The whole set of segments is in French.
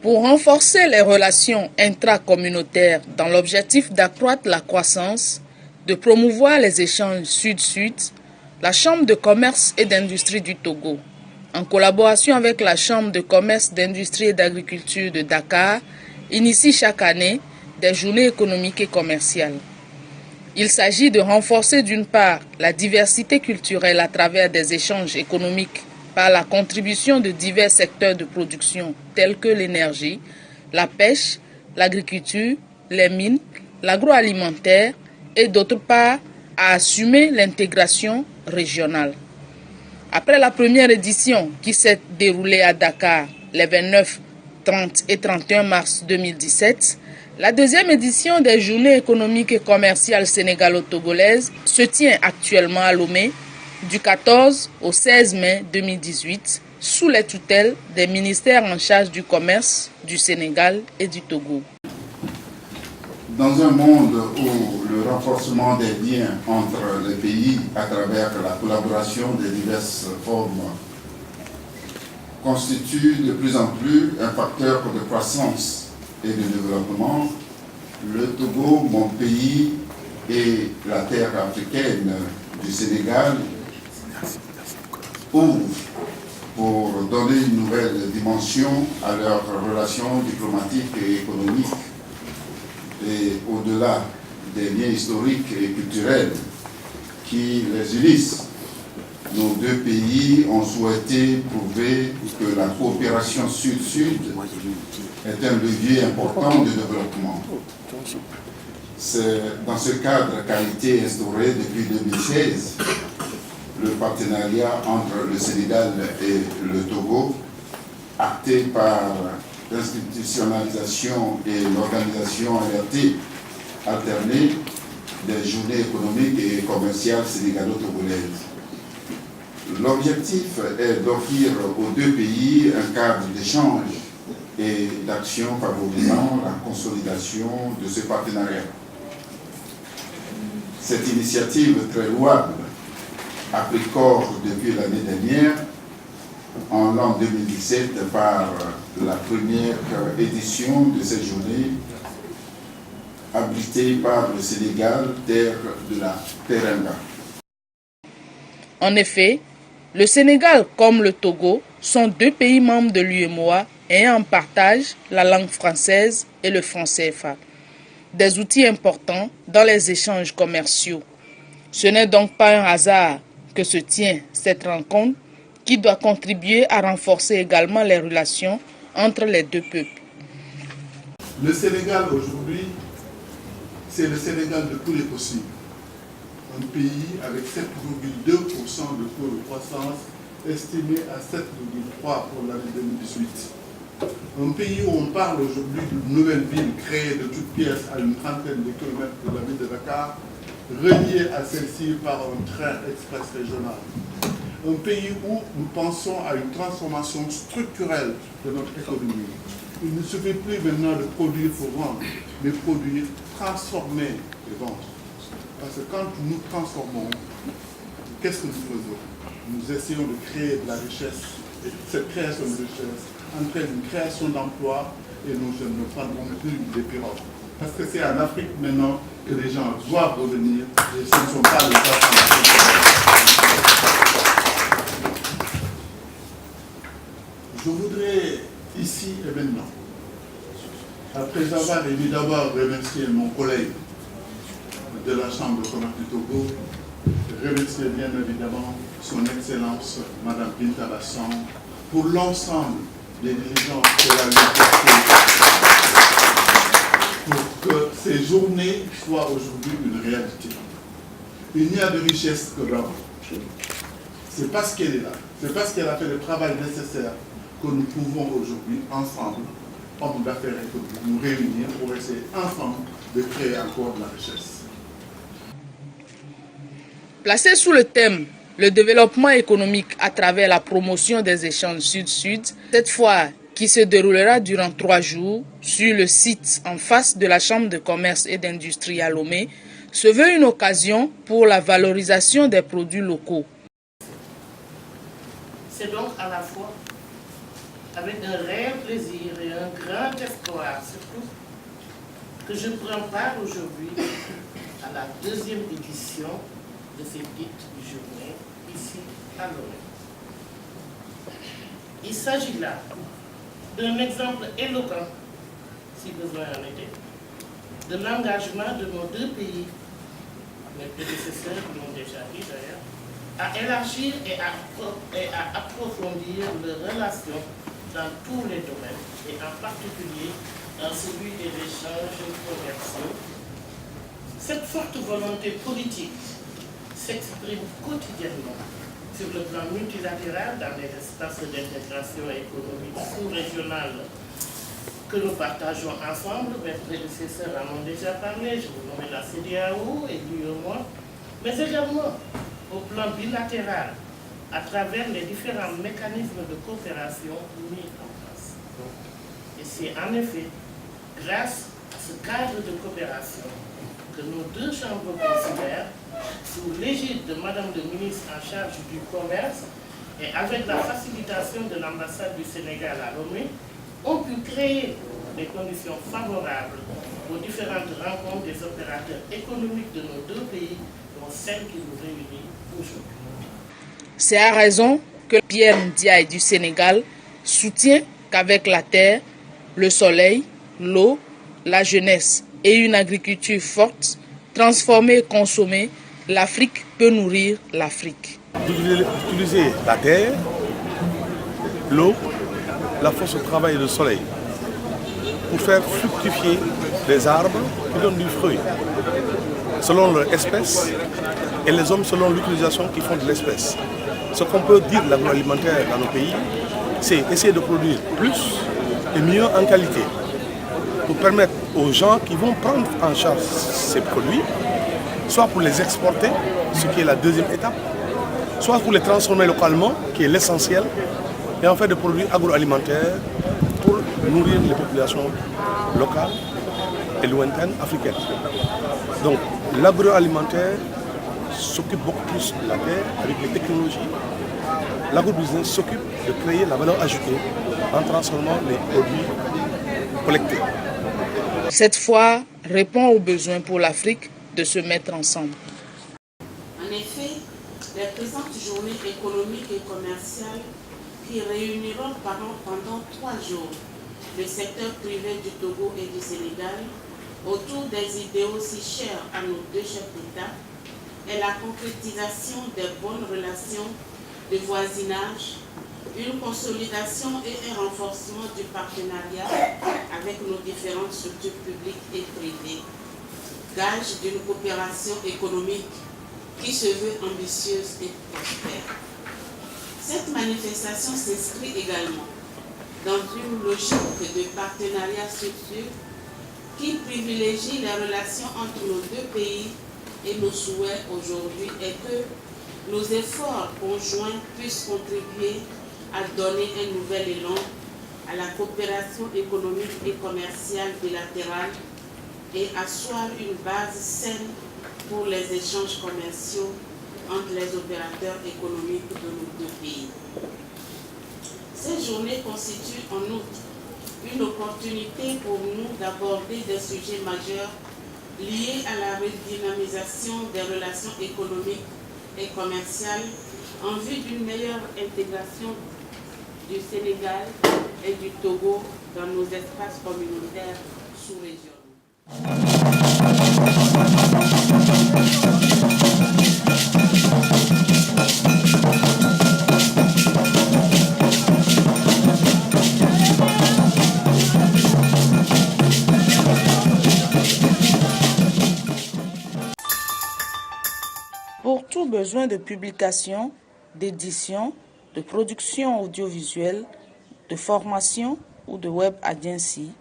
Pour renforcer les relations intracommunautaires dans l'objectif d'accroître la croissance, de promouvoir les échanges sud-sud, la Chambre de commerce et d'industrie du Togo, en collaboration avec la Chambre de commerce, d'industrie et d'agriculture de Dakar, initie chaque année des journées économiques et commerciales. Il s'agit de renforcer d'une part la diversité culturelle à travers des échanges économiques par la contribution de divers secteurs de production tels que l'énergie, la pêche, l'agriculture, les mines, l'agroalimentaire et d'autre part à assumer l'intégration régionale. Après la première édition qui s'est déroulée à Dakar les 29, 30 et 31 mars 2017, la deuxième édition des Journées économiques et commerciales sénégalo-togolaises se tient actuellement à Lomé du 14 au 16 mai 2018 sous les tutelles des ministères en charge du commerce du Sénégal et du Togo. Dans un monde où le renforcement des liens entre les pays à travers la collaboration des diverses formes constitue de plus en plus un facteur de croissance et de développement, le Togo, mon pays, et la terre africaine du Sénégal ouvrent pour donner une nouvelle dimension à leurs relations diplomatiques et économiques. Et au-delà des liens historiques et culturels qui les unissent, nos deux pays ont souhaité prouver que la coopération sud-sud est un levier important de développement. C'est dans ce cadre qu'a été instauré depuis 2016 le partenariat entre le Sénégal et le Togo, acté par l'institutionnalisation et l'organisation alternée des journées économiques et commerciales sénégalo-togolaises. L'objectif est d'offrir aux deux pays un cadre d'échange et d'action favorisant la consolidation de ce partenariat. Cette initiative très louable a pris corps depuis l'année dernière, en l'an 2017, par la première édition de cette journée, abritée par le Sénégal, terre de la Teranga. En effet, le Sénégal comme le Togo sont deux pays membres de l'UEMOA ayant en partage la langue française et le franc CFA, des outils importants dans les échanges commerciaux. Ce n'est donc pas un hasard que se tient cette rencontre qui doit contribuer à renforcer également les relations entre les deux peuples. Le Sénégal aujourd'hui, c'est le Sénégal de tous les possibles. Un pays avec 7,2% de taux de croissance, estimé à 7,3% pour l'année 2018. Un pays où on parle aujourd'hui d'une nouvelle ville créée de toutes pièces à une trentaine de kilomètres de la ville de Dakar, reliée à celle-ci par un train express régional. Un pays où nous pensons à une transformation structurelle de notre économie. Il ne suffit plus maintenant de produire pour vendre, mais produire, transformer et vendre. Parce que quand nous transformons, qu'est-ce que nous faisons? Nous essayons de créer de la richesse. Et cette création de richesse entraîne une création d'emplois et nos jeunes ne prendront plus des pirogues. Parce que c'est en Afrique maintenant que les gens doivent revenir et ce ne sont pas les Africains. Je voudrais ici et maintenant, après avoir évidemment remercié mon collègue de la Chambre de commerce du Togo, remercier bien évidemment son Excellence Madame Binta Bassan pour l'ensemble des dirigeants qu'elle a eu pour que ces journées soient aujourd'hui une réalité. Il n'y a de richesse que l'homme. C'est parce qu'elle est là, c'est parce qu'elle a fait le travail nécessaire que nous pouvons aujourd'hui, ensemble, hommes d'affaires et économiques, nous réunir pour essayer ensemble de créer encore de la richesse. Placé sous le thème « Le développement économique à travers la promotion des échanges sud-sud », cette foire, qui se déroulera durant 3 jours sur le site en face de la Chambre de commerce et d'industrie à Lomé, se veut une occasion pour la valorisation des produits locaux. C'est donc à la fois avec un réel plaisir et un grand espoir surtout que je prends part aujourd'hui à la deuxième édition de cette dite journée ici à Lomé. Il s'agit là d'un exemple éloquent, si besoin en était, de l'engagement de nos deux pays, mes prédécesseurs l'ont déjà dit d'ailleurs, à élargir et à approfondir leurs relations dans tous les domaines, et en particulier dans celui des échanges commerciaux. Cette forte volonté politique s'exprime quotidiennement sur le plan multilatéral dans les espaces d'intégration économique sous-régionale que nous partageons ensemble. Mes prédécesseurs en ont déjà parlé, je vous nomme la CEDEAO et l'UEMOA, mais également au plan bilatéral à travers les différents mécanismes de coopération mis en place. Et c'est en effet grâce à ce cadre de coopération que nos deux chambres consulaires, sous l'égide de Madame le ministre en charge du commerce et avec la facilitation de l'ambassade du Sénégal à Lomé, ont pu créer des conditions favorables aux différentes rencontres des opérateurs économiques de nos deux pays, dont celle qui nous réunit aujourd'hui. C'est à raison que Pierre Ndiaye du Sénégal soutient qu'avec la terre, le soleil, l'eau, la jeunesse et une agriculture forte, transformée et consommée, l'Afrique peut nourrir l'Afrique. Utiliser la terre, l'eau, la force de travail et le soleil pour faire fructifier les arbres qui donnent du fruit selon leur espèce et les hommes selon l'utilisation qu'ils font de l'espèce. Ce qu'on peut dire de l'agroalimentaire dans nos pays, c'est essayer de produire plus et mieux en qualité pour permettre aux gens qui vont prendre en charge ces produits, soit pour les exporter, ce qui est la deuxième étape, soit pour les transformer localement, qui est l'essentiel, et en faire des produits agroalimentaires pour nourrir les populations locales et lointaines africaines. Donc l'agroalimentaire s'occupe beaucoup plus de la terre avec les technologies. L'agrobusiness s'occupe de créer la valeur ajoutée en transformant les produits collectés. Cette foire répond aux besoins pour l'Afrique de se mettre ensemble. En effet, les présentes journées économiques et commerciales qui réuniront pendant 3 jours le secteur privé du Togo et du Sénégal autour des idéaux si chers à nos deux chefs d'État est la concrétisation des bonnes relations de voisinage, une consolidation et un renforcement du partenariat avec nos différentes structures publiques et privées, gage d'une coopération économique qui se veut ambitieuse et prospère. Cette manifestation s'inscrit également dans une logique de partenariat structuré qui privilégie les relations entre nos deux pays, et nos souhaits aujourd'hui est que nos efforts conjoints puissent contribuer à donner un nouvel élan à la coopération économique et commerciale bilatérale et asseoir une base saine pour les échanges commerciaux entre les opérateurs économiques de nos deux pays. Cette journée constitue en outre une opportunité pour nous d'aborder des sujets majeurs liés à la redynamisation des relations économiques et commerciales en vue d'une meilleure intégration du Sénégal et du Togo dans nos espaces communautaires sous-régionaux. Pour tout besoin de publication, d'édition, de production audiovisuelle, de formation ou de web agency,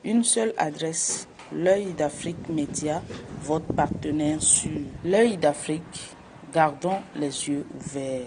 une seule adresse, L'Œil d'Afrique Média, votre partenaire sûr. L'Œil d'Afrique, gardons les yeux ouverts.